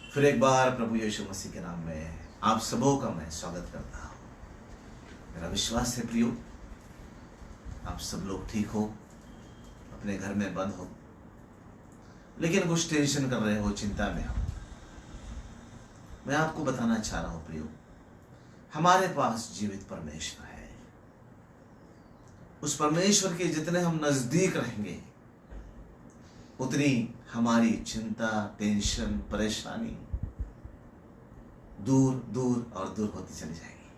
फिर एक बार प्रभु यीशु मसीह के नाम में आप सबों का मैं स्वागत करता हूँ। मेरा विश्वास है प्रियो, आप सब लोग ठीक हो, अपने घर में बंद हो, लेकिन कुछ टेंशन कर रहे हो, चिंता में हो। मैं आपको बताना चाह रहा हूँ प्रियो, हमारे पास जीवित परमेश्वर है। उस परमेश्वर के जितने हम नजदीक रहेंगे, उतनी हमारी चिंता, टेंशन, परेशानी दूर दूर और दूर होती चली जाएगी।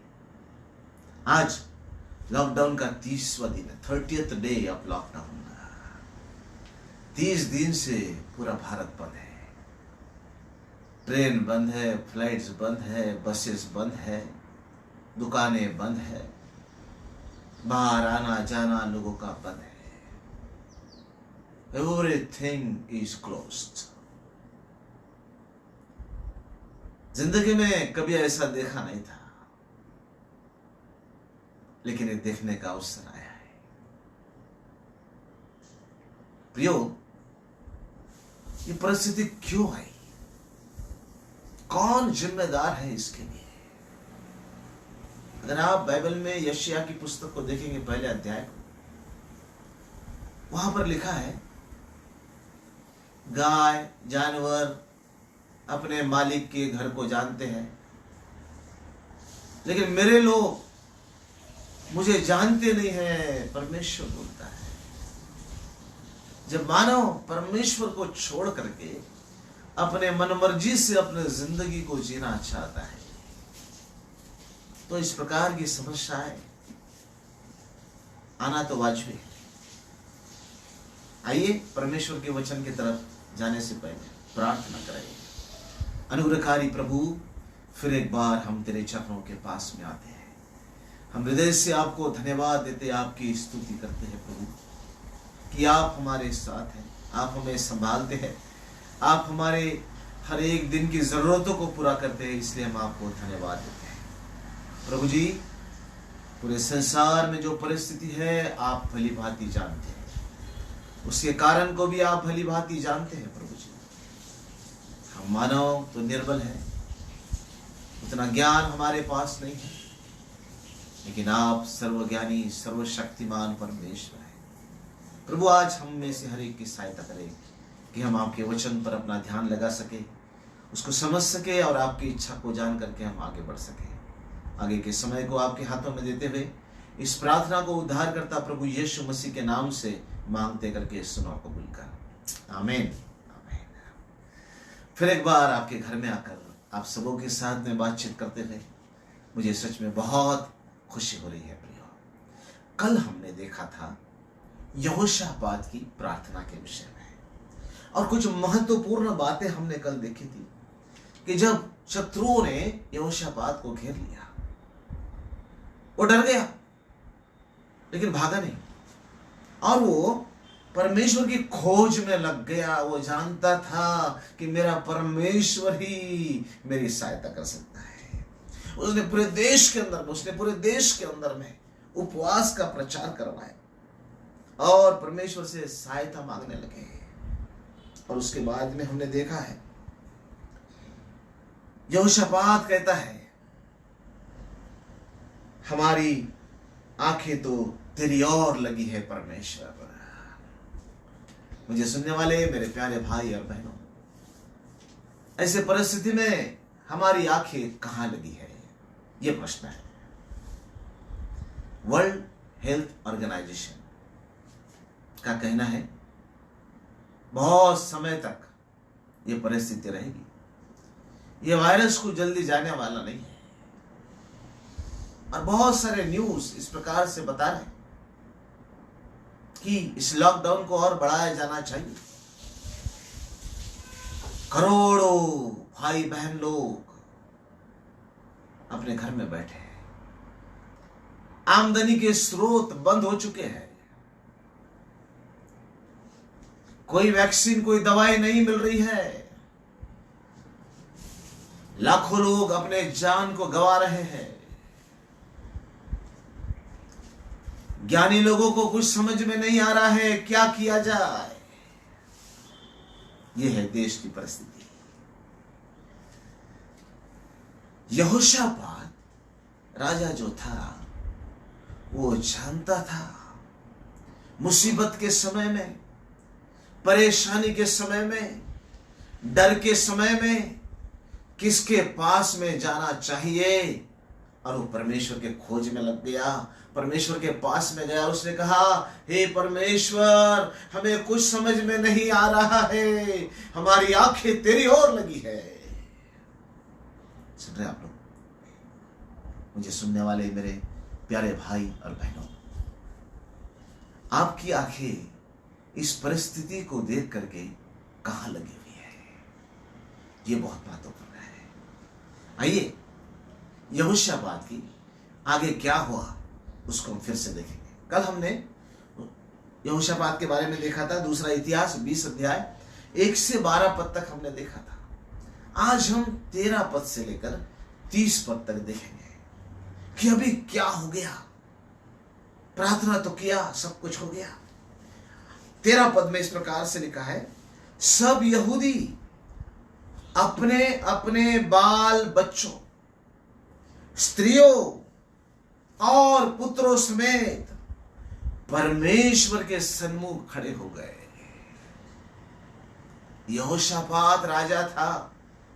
आज लॉकडाउन का 30वां दिन है, 30th डे ऑफ लॉकडाउन। 30 दिन से पूरा भारत बंद है। ट्रेन बंद है, फ्लाइट्स बंद है, बसेस बंद है, दुकानें बंद है, बाहर आना जाना लोगों का बंद है। Everything is closed. जिंदगी में कभी ऐसा देखा नहीं था, लेकिन ये देखने का अवसर आया है। प्रियो, ये परिस्थिति क्यों आई? कौन जिम्मेदार है इसके लिए? अगर आप बाइबल में यशायाह की पुस्तक को देखेंगे, पहले अध्याय को, वहां पर लिखा है, गाय जानवर अपने मालिक के घर को जानते हैं, लेकिन मेरे लोग मुझे जानते नहीं है, परमेश्वर बोलता है। जब मानव परमेश्वर को छोड़ करके अपने मनमर्जी से अपने जिंदगी को जीना चाहता है, तो इस प्रकार की समस्याएं आना तो वाजिब है। आइए परमेश्वर के वचन की तरफ जाने से पहले प्रार्थना करें। अनुग्रहकारी प्रभु, फिर एक बार हम तेरे चरणों के पास में आते हैं। हम हृदय से आपको धन्यवाद देते, आपकी स्तुति करते हैं प्रभु, कि आप हमारे साथ हैं, आप हमें संभालते हैं, आप हमारे हर एक दिन की जरूरतों को पूरा करते हैं। इसलिए हम आपको धन्यवाद देते हैं प्रभु जी। पूरे संसार में जो परिस्थिति है आप भली भांति जानते हैं, उसके कारण को भी आप भली भांति जानते हैं प्रभु जी। हम मानव तो निर्बल है, उतना ज्ञान हमारे पास नहीं है, लेकिन आप सर्वज्ञानी सर्वशक्तिमान परमेश्वर हैं प्रभु। आज हम में से हर एक की सहायता करें कि हम आपके वचन पर अपना ध्यान लगा सके, उसको समझ सके और आपकी इच्छा को जान करके हम आगे बढ़ सके। आगे के समय को आपके हाथों में देते हुए इस प्रार्थना को उद्धार करता प्रभु यीशु मसीह के नाम से मांगते करके सुनो कबूल कर, आमीन आमीन। फिर एक बार आपके घर में आकर आप सबों के साथ में बातचीत करते हुए मुझे सच में बहुत खुशी हो रही है प्रियो। कल हमने देखा था यहोशापात की प्रार्थना के विषय में, और कुछ महत्वपूर्ण बातें हमने कल देखी थी कि जब शत्रुओं ने यहोशापात को घेर लिया, वो डर गया लेकिन भागा नहीं, और वो परमेश्वर की खोज में लग गया। वो जानता था कि मेरा परमेश्वर ही मेरी सहायता कर सकता है। उसने पूरे देश के अंदर में उपवास का प्रचार करवाया और परमेश्वर से सहायता मांगने लगे। और उसके बाद में हमने देखा है, यहोशापात कहता है, हमारी आंखें तो तेरी ओर लगी है परमेश्वर। मुझे सुनने वाले मेरे प्यारे भाई और बहनों, ऐसे परिस्थिति में हमारी आंखें कहां लगी है, यह प्रश्न है। वर्ल्ड हेल्थ ऑर्गेनाइजेशन का कहना है बहुत समय तक यह परिस्थिति रहेगी, यह वायरस को जल्दी जाने वाला नहीं है। और बहुत सारे न्यूज इस प्रकार से बता रहे हैं कि इस लॉकडाउन को और बढ़ाया जाना चाहिए। करोड़ों भाई बहन लोग अपने घर में बैठे हैं, आमदनी के स्रोत बंद हो चुके हैं, कोई वैक्सीन, कोई दवाई नहीं मिल रही है, लाखों लोग अपने जान को गंवा रहे हैं। ज्ञानी लोगों को कुछ समझ में नहीं आ रहा है क्या किया जाए। यह है देश की परिस्थिति। यहोशापात राजा जो था वो जानता था मुसीबत के समय में, परेशानी के समय में, डर के समय में किसके पास में जाना चाहिए, और वो परमेश्वर के खोज में लग गया। परमेश्वर के पास में गया, उसने कहा, हे परमेश्वर, हमें कुछ समझ में नहीं आ रहा है, हमारी आंखें तेरी ओर लगी है। सुन रहे आप लोग? मुझे सुनने वाले मेरे प्यारे भाई और बहनों, आपकी आंखें इस परिस्थिति को देख करके कहां लगी हुई है? ये बहुत महत्वपूर्ण है। आइए यहोशापात की आगे क्या हुआ उसको हम फिर से देखेंगे। कल हमने यहोशापात के बारे में देखा था, दूसरा इतिहास 20 अध्याय 1 से 12 पद तक हमने देखा था। आज हम 13 पद से लेकर 30 पद तक देखेंगे कि अभी क्या हो गया। प्रार्थना तो किया, सब कुछ हो गया। 13 पद में इस प्रकार से लिखा है, सब यहूदी अपने अपने बाल बच्चों, स्त्रियों और पुत्रों समेत परमेश्वर के सन्मुख खड़े हो गए। यहोशापात राजा था,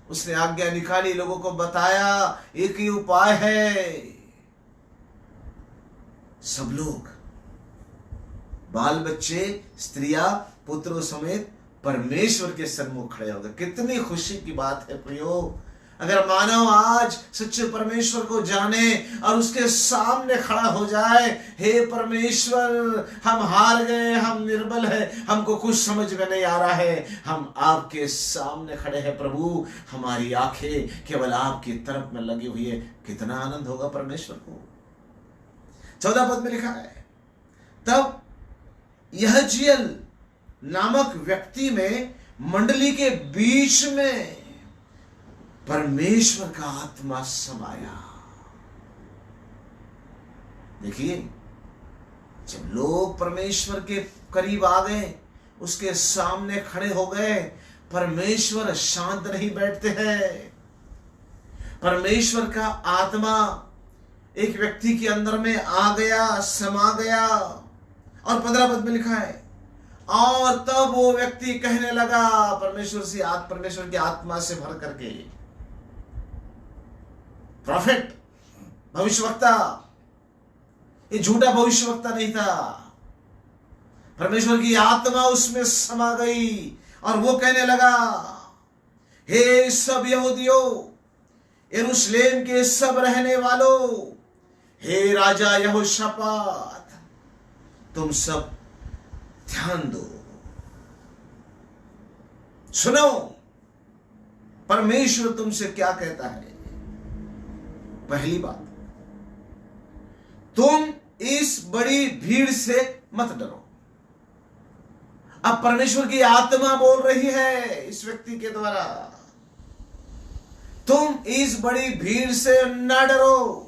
उसने आज्ञा निकाली, लोगों को बताया एक ही उपाय है, सब लोग बाल बच्चे, स्त्रियां, पुत्रों समेत परमेश्वर के सन्मुख खड़े हो गए। कितनी खुशी की बात है प्रियो, अगर मानव आज सच्चे परमेश्वर को जाने और उसके सामने खड़ा हो जाए, हे परमेश्वर, हम हार गए, हम निर्बल हैं, हमको कुछ समझ में नहीं आ रहा है, हम आपके सामने खड़े हैं प्रभु, हमारी आंखें केवल आपकी तरफ में लगी हुई है। कितना आनंद होगा परमेश्वर को। 14 पद में लिखा है, तब यहजीएल नामक व्यक्ति में मंडली के बीच में परमेश्वर का आत्मा समाया। देखिए, जब लोग परमेश्वर के करीब आ गए, उसके सामने खड़े हो गए, परमेश्वर शांत नहीं बैठते हैं। परमेश्वर का आत्मा एक व्यक्ति के अंदर में आ गया, समा गया। और 15 पद में लिखा है, और तब वो व्यक्ति कहने लगा, परमेश्वर की आत्मा से भर करके, प्रॉफिट, भविष्यवक्ता, ये झूठा भविष्यवक्ता नहीं था, परमेश्वर की आत्मा उसमें समा गई और वो कहने लगा, हे सब यहूदियों, यरूशलेम के सब रहने वालों, हे राजा यहोशापात, तुम सब ध्यान दो, सुनो, परमेश्वर तुमसे क्या कहता है। पहली बात, तुम इस बड़ी भीड़ से मत डरो। अब परमेश्वर की आत्मा बोल रही है इस व्यक्ति के द्वारा, तुम इस बड़ी भीड़ से न डरो।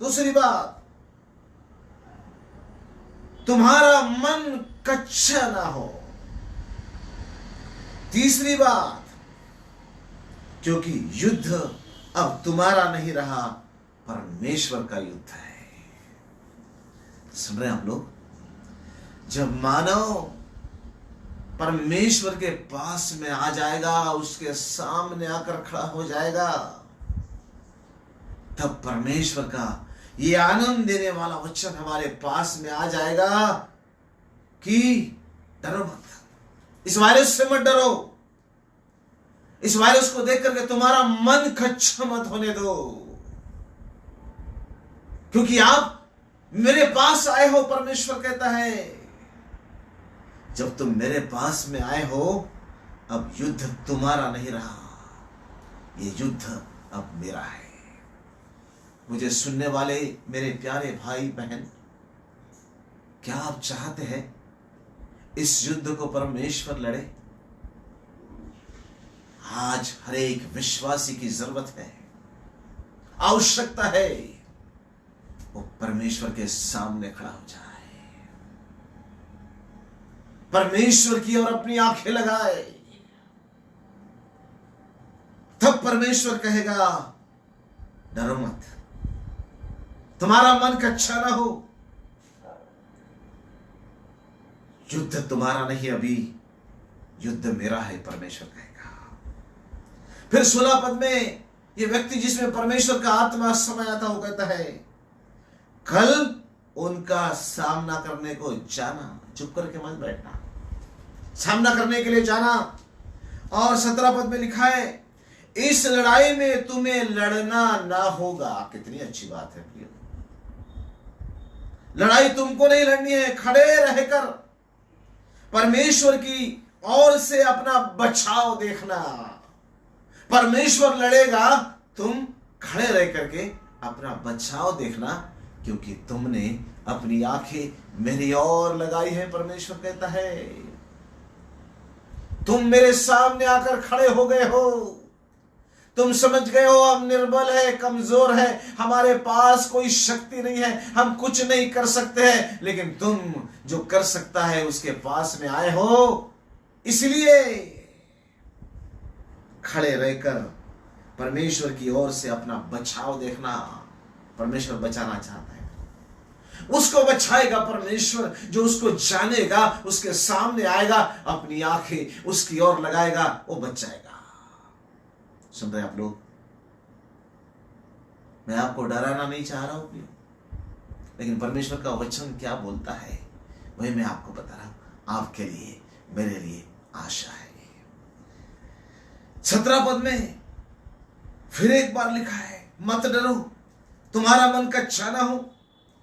दूसरी बात, तुम्हारा मन कच्चा ना हो। तीसरी बात, क्योंकि युद्ध अब तुम्हारा नहीं रहा, परमेश्वर का युद्ध है। सुन रहे हैं हम लोग? जब मानव परमेश्वर के पास में आ जाएगा, उसके सामने आकर खड़ा हो जाएगा, तब परमेश्वर का ये आनंद देने वाला वचन हमारे पास में आ जाएगा कि डरो मत, इस वायरस से मत डरो, इस वायरस को देख करके तुम्हारा मन कच्चा मत होने दो, क्योंकि आप मेरे पास आए हो। परमेश्वर कहता है, जब तुम मेरे पास में आए हो, अब युद्ध तुम्हारा नहीं रहा, ये युद्ध अब मेरा है। मुझे सुनने वाले मेरे प्यारे भाई बहन, क्या आप चाहते हैं इस युद्ध को परमेश्वर लड़े? आज हर एक विश्वासी की जरूरत है, आवश्यकता है, वो परमेश्वर के सामने खड़ा हो जाए, परमेश्वर की ओर अपनी आंखें लगाए। तब परमेश्वर कहेगा, डरो मत, तुम्हारा मन कच्चा ना हो। युद्ध तुम्हारा नहीं, अभी युद्ध मेरा है, परमेश्वर कहेगा। फिर 16 पद में ये व्यक्ति जिसमें परमेश्वर का आत्मा समाया था, वो कहता है कल उनका सामना करने को जाना। चुप करके मत बैठना, सामना करने के लिए जाना। और 17 पद में लिखा है इस लड़ाई में तुम्हें लड़ना ना होगा। कितनी अच्छी बात है प्रिय। लड़ाई तुमको नहीं लड़नी है, खड़े रहकर परमेश्वर की ओर से अपना बचाव देखना। परमेश्वर लड़ेगा, तुम खड़े रह करके अपना बचाव देखना, क्योंकि तुमने अपनी आंखें मेरी ओर लगाई है। परमेश्वर कहता है तुम मेरे सामने आकर खड़े हो गए हो, तुम समझ गए हो हम निर्बल है, कमजोर है, हमारे पास कोई शक्ति नहीं है, हम कुछ नहीं कर सकते हैं, लेकिन तुम जो कर सकता है उसके पास में आए हो। इसलिए खड़े रहकर परमेश्वर की ओर से अपना बचाव देखना। परमेश्वर बचाना चाहता है, उसको बचाएगा परमेश्वर। जो उसको जानेगा, उसके सामने आएगा, अपनी आंखें उसकी ओर लगाएगा, वो बच जाएगा। सुन रहे आप लोग? मैं आपको डराना नहीं चाह रहा हूं, लेकिन परमेश्वर का वचन क्या बोलता है वही मैं आपको बता रहा हूं। आपके लिए, मेरे लिए आशा है। 17 पद में फिर एक बार लिखा है मत डरो, तुम्हारा मन कच्चा ना हो,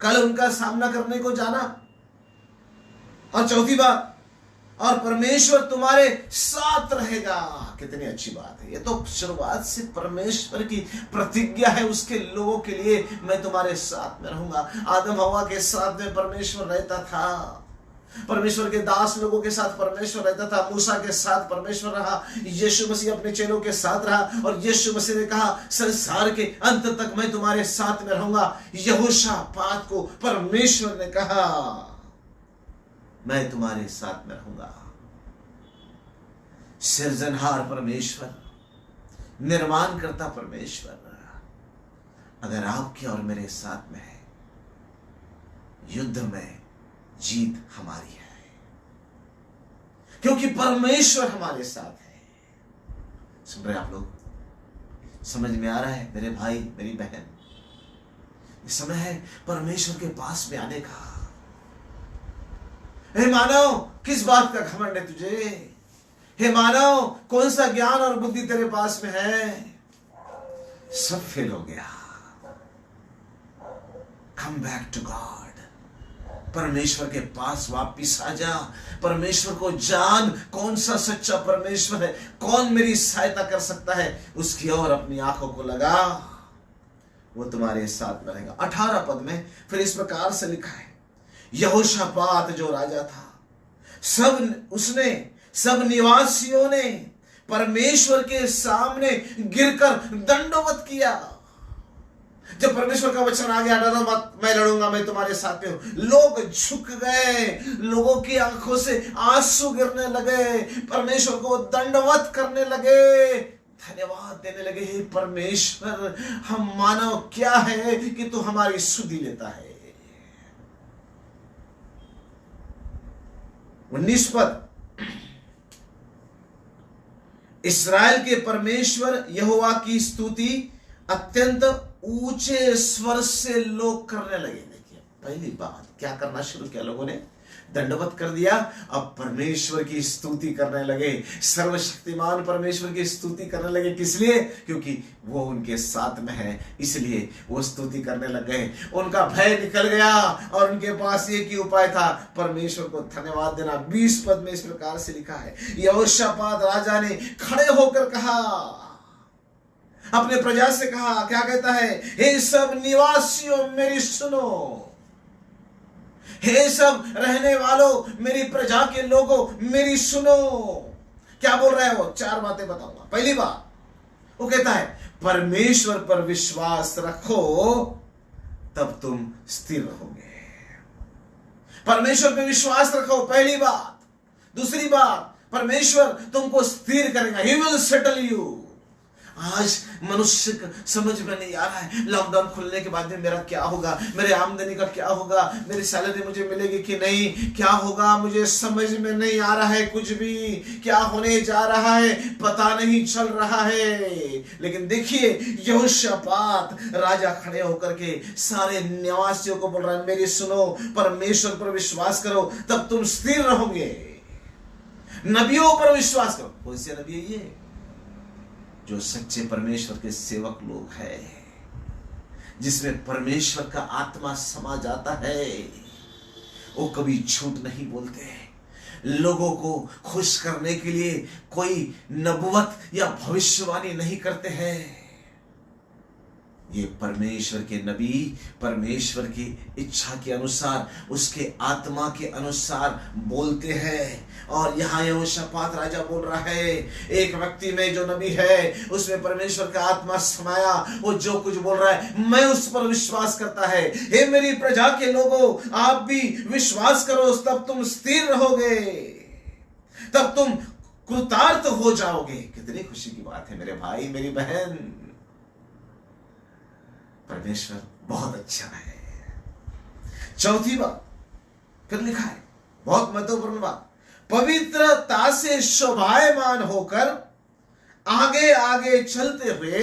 कल उनका सामना करने को जाना। और चौथी बात, और परमेश्वर तुम्हारे साथ रहेगा। कितनी अच्छी बात है। ये तो शुरुआत से परमेश्वर की प्रतिज्ञा है उसके लोगों के लिए, मैं तुम्हारे साथ में रहूंगा। आदम हवा के साथ में परमेश्वर रहता था, परमेश्वर के दास लोगों के साथ परमेश्वर रहता था, मूसा के साथ परमेश्वर रहा, यीशु मसीह अपने चेलों के साथ रहा, और यीशु मसीह ने कहा संसार के अंत तक मैं तुम्हारे साथ में रहूंगा। यहोशापात को परमेश्वर ने कहा मैं तुम्हारे साथ में रहूंगा। सृजनहार परमेश्वर, निर्माण करता परमेश्वर अगर आपके और मेरे साथ में है, युद्ध में जीत हमारी है, क्योंकि परमेश्वर हमारे साथ है। सुन रहे आप लोग? समझ में आ रहा है मेरे भाई, मेरी बहन? ये समय है परमेश्वर के पास में आने का। हे मानव, किस बात का घमंड है तुझे? हे मानव, कौन सा ज्ञान और बुद्धि तेरे पास में है? सब फेल हो गया। Come back to God. परमेश्वर के पास वापिस आ जा। परमेश्वर को जान, कौन सा सच्चा परमेश्वर है, कौन मेरी सहायता कर सकता है, उसकी ओर अपनी आंखों को लगा, वो तुम्हारे साथ में रहेगा। 18 पद में फिर इस प्रकार से लिखा है यहोशापात जो राजा था, सब निवासियों ने परमेश्वर के सामने गिरकर दंडवत किया। जब परमेश्वर का वचन आ गया, डरो मत, मैं लड़ूंगा, मैं तुम्हारे साथ में हूं, लोग झुक गए, लोगों की आंखों से आंसू गिरने लगे, परमेश्वर को दंडवत करने लगे, धन्यवाद देने लगे। हे परमेश्वर, हम मानव क्या है कि तू हमारी सुधि लेता है। 19 पद, इस्राएल के परमेश्वर यहोवा की स्तुति अत्यंत ऊंचे स्वर से लोग करने लगे। देखिए, पहली बात क्या करना शुरू किया लोगों ने? दंडवत कर दिया। अब परमेश्वर की स्तुति करने लगे, सर्वशक्तिमान परमेश्वर की स्तुति करने लगे। किस लिए? क्योंकि वो उनके साथ में है, इसलिए वो स्तुति करने लग गए। उनका भय निकल गया और उनके पास एक ही उपाय था, परमेश्वर को धन्यवाद देना। 20 पद में इस प्रकार से लिखा है यहोशापात राजा ने खड़े होकर कहा, अपने प्रजा से कहा, क्या कहता है? हे सब निवासियों मेरी सुनो, हे सब रहने वालों, मेरी प्रजा के लोगों मेरी सुनो। क्या बोल रहा है वो? 4 बातें बताऊंगा। पहली बात वो कहता है परमेश्वर पर विश्वास रखो, तब तुम स्थिर रहोगे। परमेश्वर पर विश्वास रखो, पहली बात। दूसरी बात, परमेश्वर तुमको स्थिर करेगा, ही विल सेटल यू। आज मनुष्य को समझ में नहीं आ रहा है, लॉकडाउन खुलने के बाद में मेरा क्या होगा, मेरे आमदनी का क्या होगा, मेरी सैलरी मुझे मिलेगी कि नहीं, क्या होगा मुझे समझ में नहीं आ रहा है, कुछ भी क्या होने जा रहा है पता नहीं चल रहा है। लेकिन देखिए यहोशापात राजा खड़े होकर के सारे निवासियों को बोल रहा है, मेरी सुनो, परमेश्वर पर विश्वास करो तब तुम स्थिर रहोगे। नबियों पर विश्वास करो। कौन से नबी है ये? जो सच्चे परमेश्वर के सेवक लोग हैं, जिसमें परमेश्वर का आत्मा समा जाता है, वो कभी झूठ नहीं बोलते। लोगों को खुश करने के लिए कोई नबुवत या भविष्यवाणी नहीं करते हैं। ये परमेश्वर के नबी परमेश्वर की इच्छा के अनुसार, उसके आत्मा के अनुसार बोलते हैं। और यहाँ यहोशापात राजा बोल रहा है, एक व्यक्ति में जो नबी है उसमें परमेश्वर का आत्मा समाया, वो जो कुछ बोल रहा है मैं उस पर विश्वास करता है। हे मेरी प्रजा के लोगों, आप भी विश्वास करो, तब तुम स्थिर रहोगे, तब तुम कृतार्थ हो जाओगे। कितनी खुशी की बात है मेरे भाई मेरी बहन, परमेश्वर बहुत अच्छा है। चौथी बात फिर लिखा है, बहुत महत्वपूर्ण बात, पवित्रता से शोभायमान होकर आगे आगे चलते हुए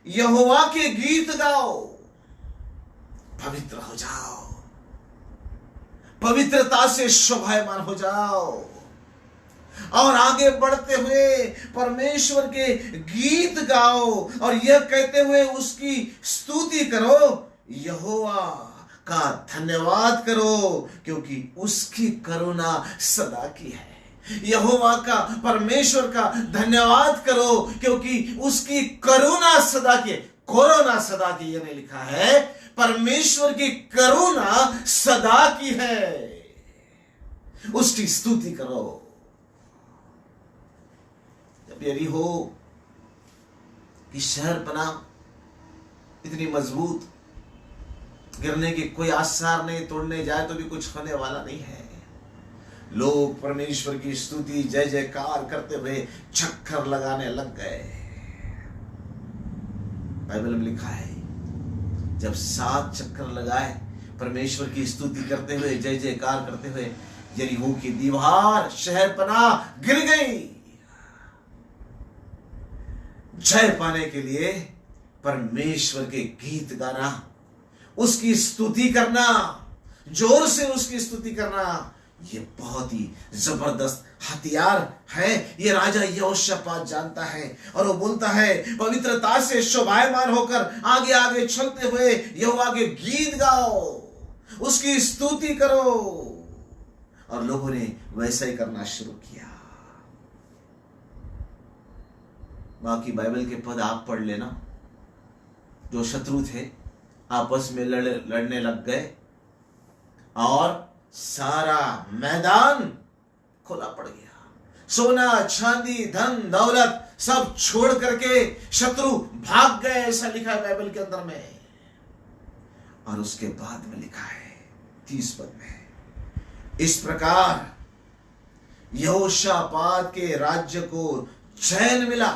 यहोवा के गीत गाओ। पवित्र हो जाओ, पवित्रता से शोभायमान हो जाओ और आगे बढ़ते हुए परमेश्वर के गीत गाओ और यह कहते हुए उसकी स्तुति करो, यहोवा का धन्यवाद करो क्योंकि उसकी करुणा सदा की है। यहोवा का, परमेश्वर का धन्यवाद करो क्योंकि उसकी करुणा सदा की है। कोरोना सदा की ये नहीं लिखा है, परमेश्वर की करुणा सदा की है, उसकी स्तुति करो। जब यदि हो कि शहर बना इतनी मजबूत, गिरने की कोई आसार नहीं, तोड़ने जाए तो भी कुछ होने वाला नहीं है। लोग परमेश्वर की स्तुति जय जयकार करते हुए चक्कर लगाने लग गए। बाइबल में लिखा है जब 7 चक्कर लगाए परमेश्वर की स्तुति करते हुए जय जयकार करते हुए, यरीहो की दीवार शहरपनाह गिर गई। जय पाने के लिए परमेश्वर के गीत गाना, उसकी स्तुति करना, जोर से उसकी स्तुति करना, ये बहुत ही जबरदस्त हथियार है। ये राजा यहोशापात जानता है और वो बोलता है, पवित्रता से शोभायमान होकर आगे आगे चलते हुए यहोवा के गीत गाओ, उसकी स्तुति करो। और लोगों ने वैसा ही करना शुरू किया। बाकी बाइबल के पद आप पढ़ लेना। जो शत्रु थे आपस में लड़ने लग गए और सारा मैदान खुला पड़ गया। सोना चांदी धन दौलत सब छोड़ करके शत्रु भाग गए, ऐसा लिखा है बाइबल के अंदर में। और उसके बाद में लिखा है 30 पद में, इस प्रकार यहोशापात के राज्य को चैन मिला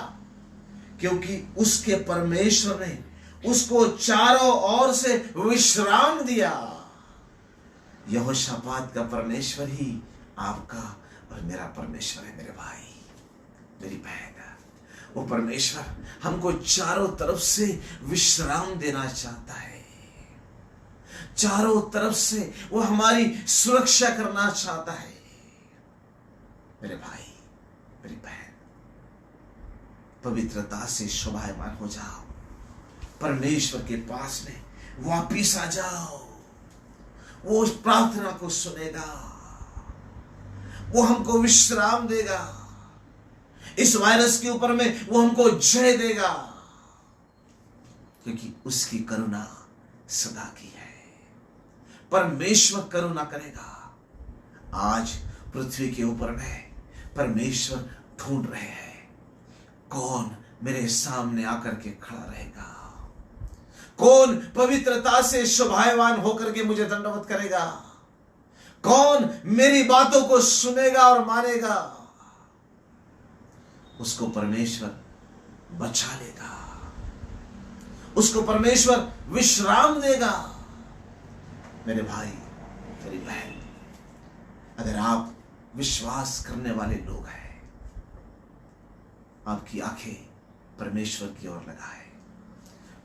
क्योंकि उसके परमेश्वर ने उसको चारों ओर से विश्राम दिया। यहोशापात का परमेश्वर ही आपका और मेरा परमेश्वर है मेरे भाई मेरी बहन। वो परमेश्वर हमको चारों तरफ से विश्राम देना चाहता है, चारों तरफ से वो हमारी सुरक्षा करना चाहता है। मेरे भाई मेरी बहन, पवित्रता से शोभायमान हो जाओ, परमेश्वर के पास में वापिस आ जाओ। वो उस प्रार्थना को सुनेगा, वो हमको विश्राम देगा, इस वायरस के ऊपर में वो हमको जय देगा क्योंकि उसकी करुणा सदा की है। परमेश्वर करुणा करेगा। आज पृथ्वी के ऊपर में परमेश्वर ढूंढ रहे हैं, कौन मेरे सामने आकर के खड़ा रहेगा, कौन पवित्रता से शोभायमान होकर के मुझे दंडवत करेगा, कौन मेरी बातों को सुनेगा और मानेगा। उसको परमेश्वर बचा लेगा, उसको परमेश्वर विश्राम देगा। मेरे भाई, मेरी बहन, अगर आप विश्वास करने वाले लोग हैं, आपकी आंखें परमेश्वर की ओर लगाए,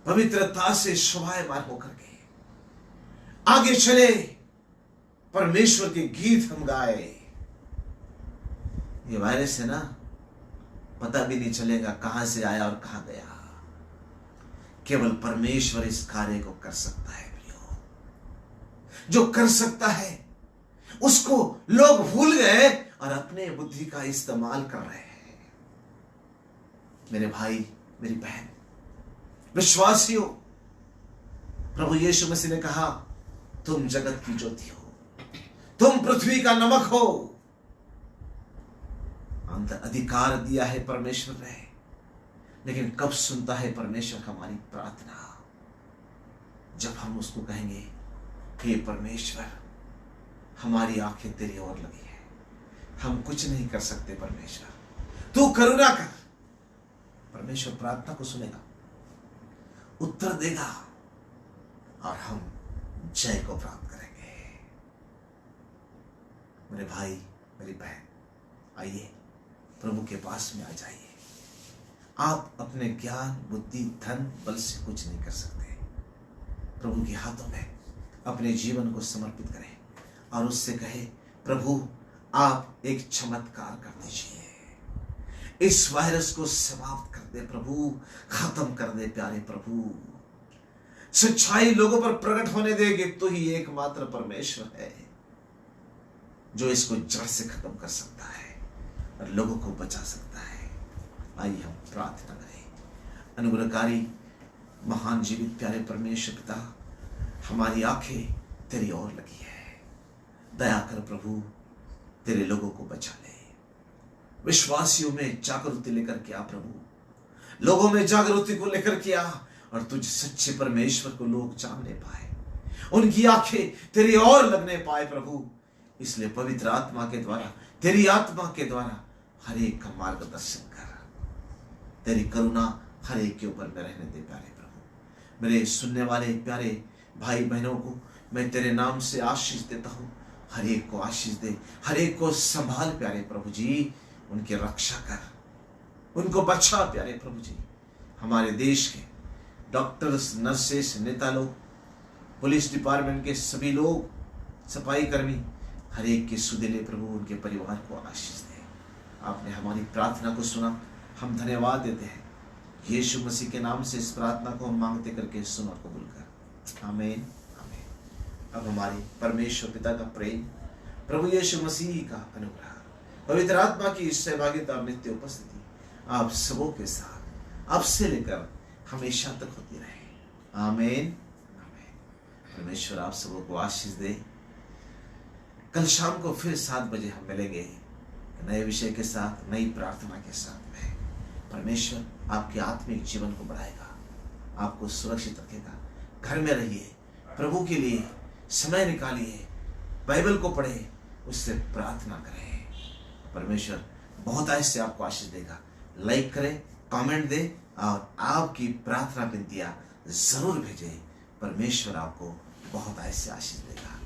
पवित्रता से शोभायमान होकर के आगे चले, परमेश्वर के गीत हम गाए। ये वायरस है ना, पता भी नहीं चलेगा कहां से आया और कहां गया। केवल परमेश्वर इस कार्य को कर सकता है प्रियो। जो कर सकता है उसको लोग भूल गए और अपने बुद्धि का इस्तेमाल कर रहे हैं। मेरे भाई, मेरी बहन, विश्वासियों, प्रभु यीशु मसीह ने कहा, तुम जगत की ज्योति हो, तुम पृथ्वी का नमक हो। अंतर अधिकार दिया है परमेश्वर ने, लेकिन कब सुनता है परमेश्वर हमारी प्रार्थना? जब हम उसको कहेंगे, हे परमेश्वर, हमारी आंखें तेरी ओर लगी है, हम कुछ नहीं कर सकते, परमेश्वर तू करुणा कर। परमेश्वर प्रार्थना को सुनेगा, उत्तर देगा और हम जय को प्राप्त करेंगे। मेरे भाई, मेरी बहन, आइए प्रभु के पास में आ जाइए। आप अपने ज्ञान, बुद्धि, धन, बल से कुछ नहीं कर सकते। प्रभु के हाथों में अपने जीवन को समर्पित करें और उससे कहे, प्रभु आप एक चमत्कार कर दीजिए, इस वायरस को समाप्त कर दे प्रभु, खत्म कर दे प्यारे प्रभु। सच्चाई लोगों पर प्रकट होने देगी, तो ही एकमात्र परमेश्वर है जो इसको जड़ से खत्म कर सकता है और लोगों को बचा सकता है। आइए हम प्रार्थना करें। अनुग्रहकारी महान जीवित प्यारे परमेश्वर पिता, हमारी आंखें तेरी ओर लगी है, दया कर प्रभु, तेरे लोगों को बचा ले। विश्वासियों में जागृति लेकर के आ प्रभु, लोगों में जागृति को लेकर के आ और तुझ सच्चे परमेश्वर को लोग जानने पाए, उनकी आंखें तेरी ओर लगने पाए प्रभु। इसलिए पवित्र आत्मा के द्वारा, तेरी आत्मा के द्वारा हर एक का मार्गदर्शन कर, तेरी करुणा हर एक के ऊपर में रहने दे प्यारे प्रभु। मेरे सुनने वाले प्यारे भाई बहनों को मैं तेरे नाम से आशीष देता हूँ। हर एक को आशीष दे, हर एक को संभाल प्यारे प्रभु जी, उनकी रक्षा कर, उनको बचा प्यारे प्रभु जी। हमारे देश के डॉक्टर्स, नर्सेस, नेता लोग, पुलिस डिपार्टमेंट के सभी लोग, सफाई कर्मी, हर एक के सुदिले प्रभु उनके परिवार को आशीष दे। आपने हमारी प्रार्थना को सुना, हम धन्यवाद देते हैं। यीशु मसीह के नाम से इस प्रार्थना को हम मांगते करके सुन और कबूल कर, आमीन आमीन। अब हमारे परमेश्वर पिता का प्रेम, प्रभु यीशु मसीह का अनुग्रह, पवित्र आत्मा की सहभागिता और नित्य उपस्थिति आप सबों के साथ, अब से लेकर हमेशा तक होती रहे, आमीन आमीन। परमेश्वर आप सबों को आशीष दे। कल शाम को फिर 7 बजे हम मिलेंगे नए विषय के साथ, नई प्रार्थना के साथ में। परमेश्वर आपके आत्मिक जीवन को बढ़ाएगा, आपको सुरक्षित रखेगा। घर में रहिए, प्रभु के लिए समय निकालिए, बाइबल को पढ़े, उससे प्रार्थना करें। परमेश्वर बहुत ऐसे आपको आशीष देगा। लाइक करें, कमेंट दें और आपकी प्रार्थना विनतियां जरूर भेजें। परमेश्वर आपको बहुत ऐसे आशीष देगा।